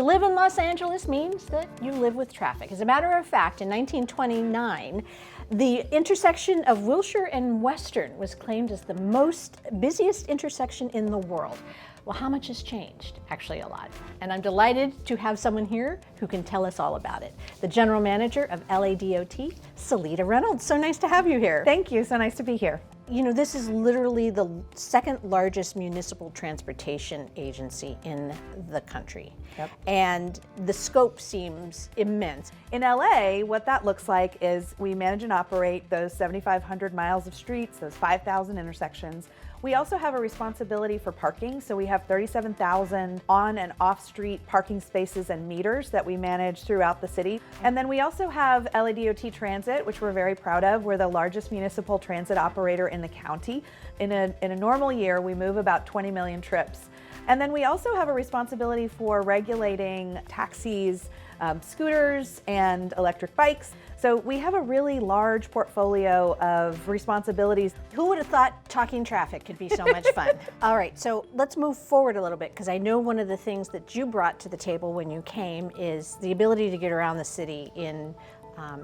live in Los Angeles means that you live with traffic. As a matter of fact, in 1929, the intersection of Wilshire and Western was claimed as the busiest intersection in the world. Well, how much has changed? Actually, a lot. And I'm delighted to have someone here who can tell us all about it. The General Manager of LADOT, Seleta Reynolds. So nice to have you here. Thank you, so nice to be here. You know, this is literally the second largest municipal transportation agency in the country. Yep. And the scope seems immense. In LA, what that looks like is we manage and operate those 7,500 miles of streets, those 5,000 intersections. We also have a responsibility for parking, so we have 37,000 on and off street parking spaces and meters that we manage throughout the city. And then we also have LADOT Transit, which we're very proud of. We're the largest municipal transit operator in the county. In a normal year, we move about 20 million trips. And then we also have a responsibility for regulating taxis, scooters, and electric bikes. So we have a really large portfolio of responsibilities. Who would have thought talking traffic could be so much fun? All right, so let's move forward a little bit, because I know one of the things that you brought to the table when you came is the ability to get around the city in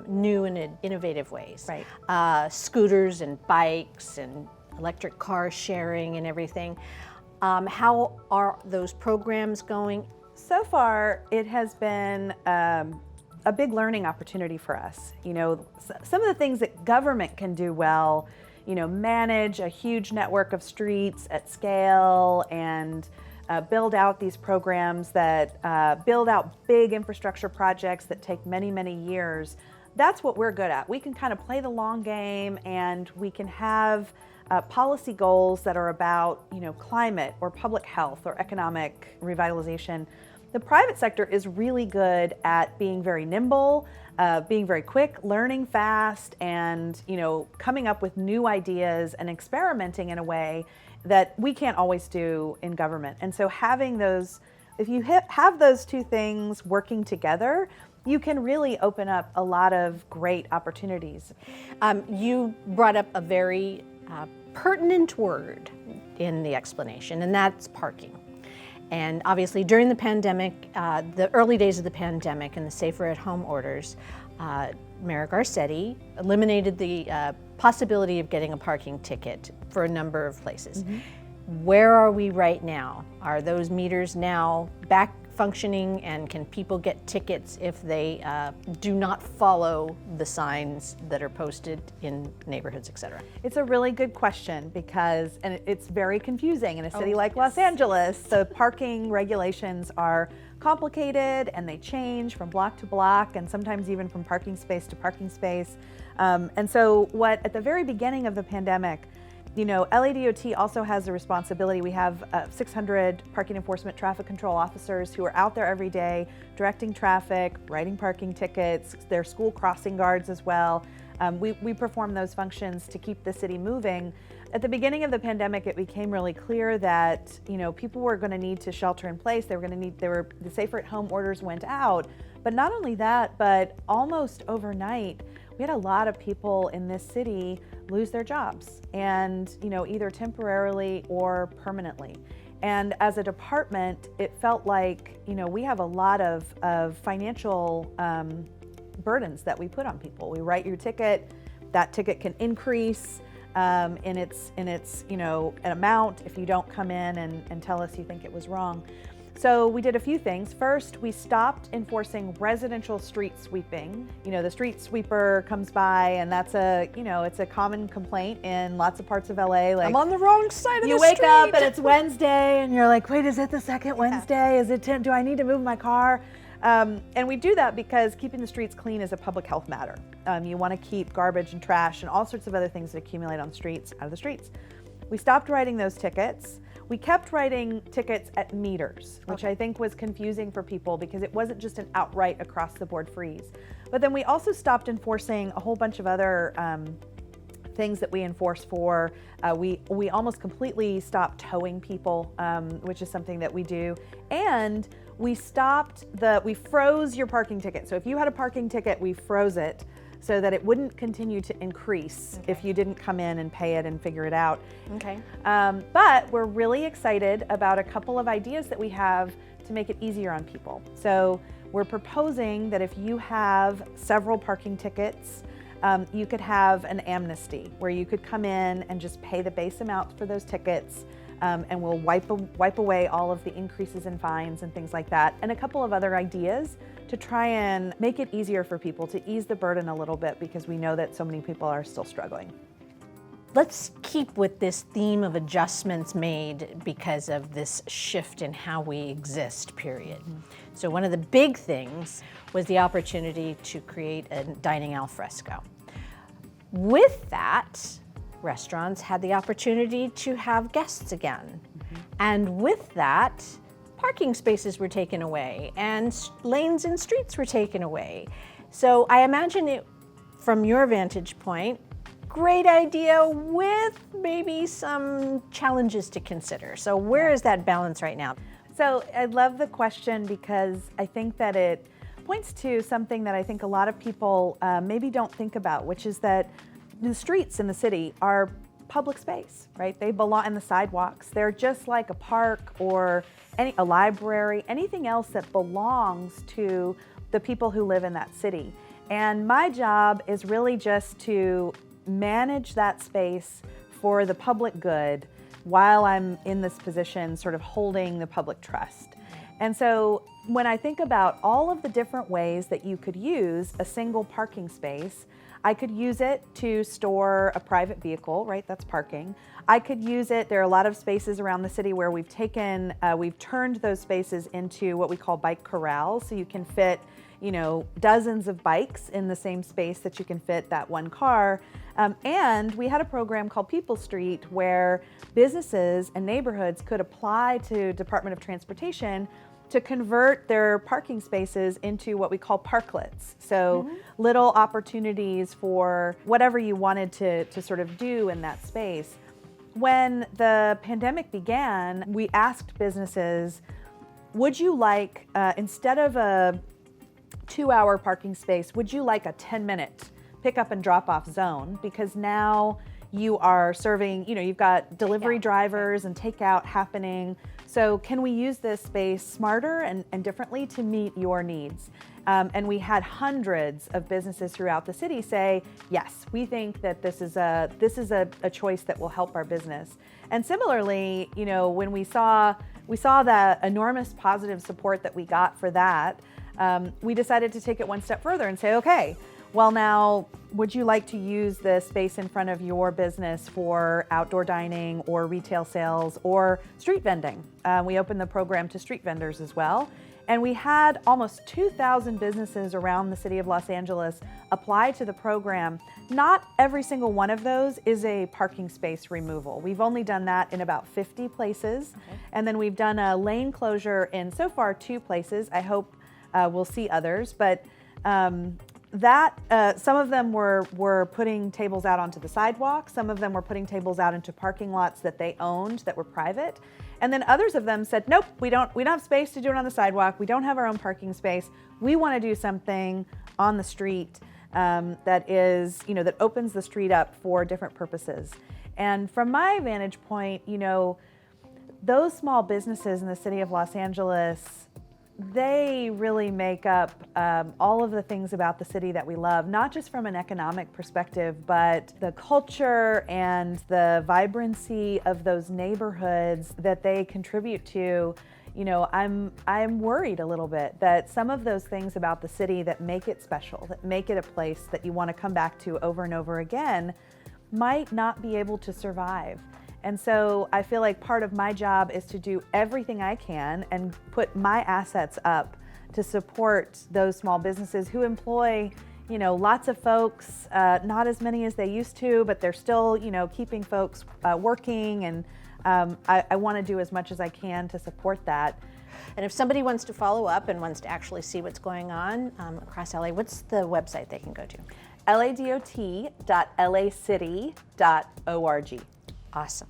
new and innovative ways. Right. Scooters and bikes and electric car sharing and everything. How are those programs going? So far, it has been a big learning opportunity for us. You know, some of the things that government can do well, you know, manage a huge network of streets at scale and build out these programs that build out big infrastructure projects that take many, many years. That's what we're good at. We can kind of play the long game, and we can have policy goals that are about, you know, climate or public health or economic revitalization. The private sector is really good at being very nimble, being very quick, learning fast, and, you know, coming up with new ideas and experimenting in a way that we can't always do in government. And so having those, if you have those two things working together, you can really open up a lot of great opportunities. You brought up a very pertinent word in the explanation, and that's parking. And obviously during the pandemic, the early days of the pandemic and the safer at home orders, Mayor Garcetti eliminated the possibility of getting a parking ticket for a number of places. Mm-hmm. Where are we right now? Are those meters now back functioning, and can people get tickets if they do not follow the signs that are posted in neighborhoods, et cetera? It's a really good question, because, and it's very confusing in a city like Los Angeles. The parking regulations are complicated, and they change from block to block, and sometimes even from parking space to parking space. And so at the very beginning of the pandemic, you know, LADOT also has a responsibility. We have 600 parking enforcement traffic control officers who are out there every day directing traffic, writing parking tickets. They're school crossing guards as well. We perform those functions to keep the city moving. At the beginning of the pandemic, it became really clear that, you know, people were going to need to shelter in place. The safer at home orders went out. But not only that, but almost overnight, we had a lot of people in this city lose their jobs, and, you know, either temporarily or permanently. And as a department, it felt like, you know, we have a lot of financial burdens that we put on people. We write your ticket, that ticket can increase in its you know, an amount if you don't come in and tell us you think it was wrong. So we did a few things. First, we stopped enforcing residential street sweeping. You know, the street sweeper comes by, and that's it's a common complaint in lots of parts of LA. Like, I'm on the wrong side of the street. You wake up and it's Wednesday, and you're like, wait, is it the second Wednesday? Is it 10? Do I need to move my car? And we do that because keeping the streets clean is a public health matter. You want to keep garbage and trash and all sorts of other things that accumulate on streets out of the streets. We stopped writing those tickets. We kept writing tickets at meters, which I think was confusing for people because it wasn't just an outright across the board freeze. But then we also stopped enforcing a whole bunch of other things that we enforce for. We almost completely stopped towing people, which is something that we do. And we froze your parking ticket. So if you had a parking ticket, we froze it so that it wouldn't continue to increase if you didn't come in and pay it and figure it out. Okay. But we're really excited about a couple of ideas that we have to make it easier on people. So we're proposing that if you have several parking tickets, you could have an amnesty where you could come in and just pay the base amount for those tickets, and we'll wipe away all of the increases in fines and things like that, and a couple of other ideas to try and make it easier for people, to ease the burden a little bit, because we know that so many people are still struggling. Let's keep with this theme of adjustments made because of this shift in how we exist, period. So one of the big things was the opportunity to create a dining al fresco. With that, restaurants had the opportunity to have guests again. And with that, parking spaces were taken away and lanes and streets were taken away. So I imagine it, from your vantage point, great idea with maybe some challenges to consider. So where is that balance right now? So I love the question because I think that it points to something that I think a lot of people maybe don't think about, which is that the streets in the city are public space, right? They belong in the sidewalks. They're just like a park or a library, anything else that belongs to the people who live in that city. And my job is really just to manage that space for the public good while I'm in this position, sort of holding the public trust. And so when I think about all of the different ways that you could use a single parking space, I could use it to store a private vehicle, right? That's parking. I could use it, there are a lot of spaces around the city where we've turned those spaces into what we call bike corrals, so you can fit, dozens of bikes in the same space that you can fit that one car. And we had a program called People Street where businesses and neighborhoods could apply to Department of Transportation to convert their parking spaces into what we call parklets. So little opportunities for whatever you wanted to sort of do in that space. When the pandemic began, we asked businesses, would you like, instead of a 2-hour parking space, would you like a 10-minute pick up and drop off zone? Because now you are serving, you've got delivery drivers and takeout happening. So can we use this space smarter and differently to meet your needs? And we had hundreds of businesses throughout the city say, yes, we think that this is a choice that will help our business. And similarly, when we saw the enormous positive support that we got for that, we decided to take it one step further and say, okay, well now, would you like to use the space in front of your business for outdoor dining or retail sales or street vending? We opened the program to street vendors as well. And we had almost 2,000 businesses around the city of Los Angeles apply to the program. Not every single one of those is a parking space removal. We've only done that in about 50 places. Okay. And then we've done a lane closure in so far 2 places. I hope we'll see others, but some of them were putting tables out onto the sidewalk. Some of them were putting tables out into parking lots that they owned that were private. And then others of them said, nope, we don't have space to do it on the sidewalk. We don't have our own parking space. We want to do something on the street that opens the street up for different purposes. And from my vantage point, those small businesses in the city of Los Angeles, they really make up all of the things about the city that we love, not just from an economic perspective, but the culture and the vibrancy of those neighborhoods that they contribute to. I'm worried a little bit that some of those things about the city that make it special, that make it a place that you want to come back to over and over again, might not be able to survive. And so I feel like part of my job is to do everything I can and put my assets up to support those small businesses who employ, lots of folks, not as many as they used to, but they're still, keeping folks working. And I want to do as much as I can to support that. And if somebody wants to follow up and wants to actually see what's going on across LA, what's the website they can go to? LADOT.lacity.org. Awesome.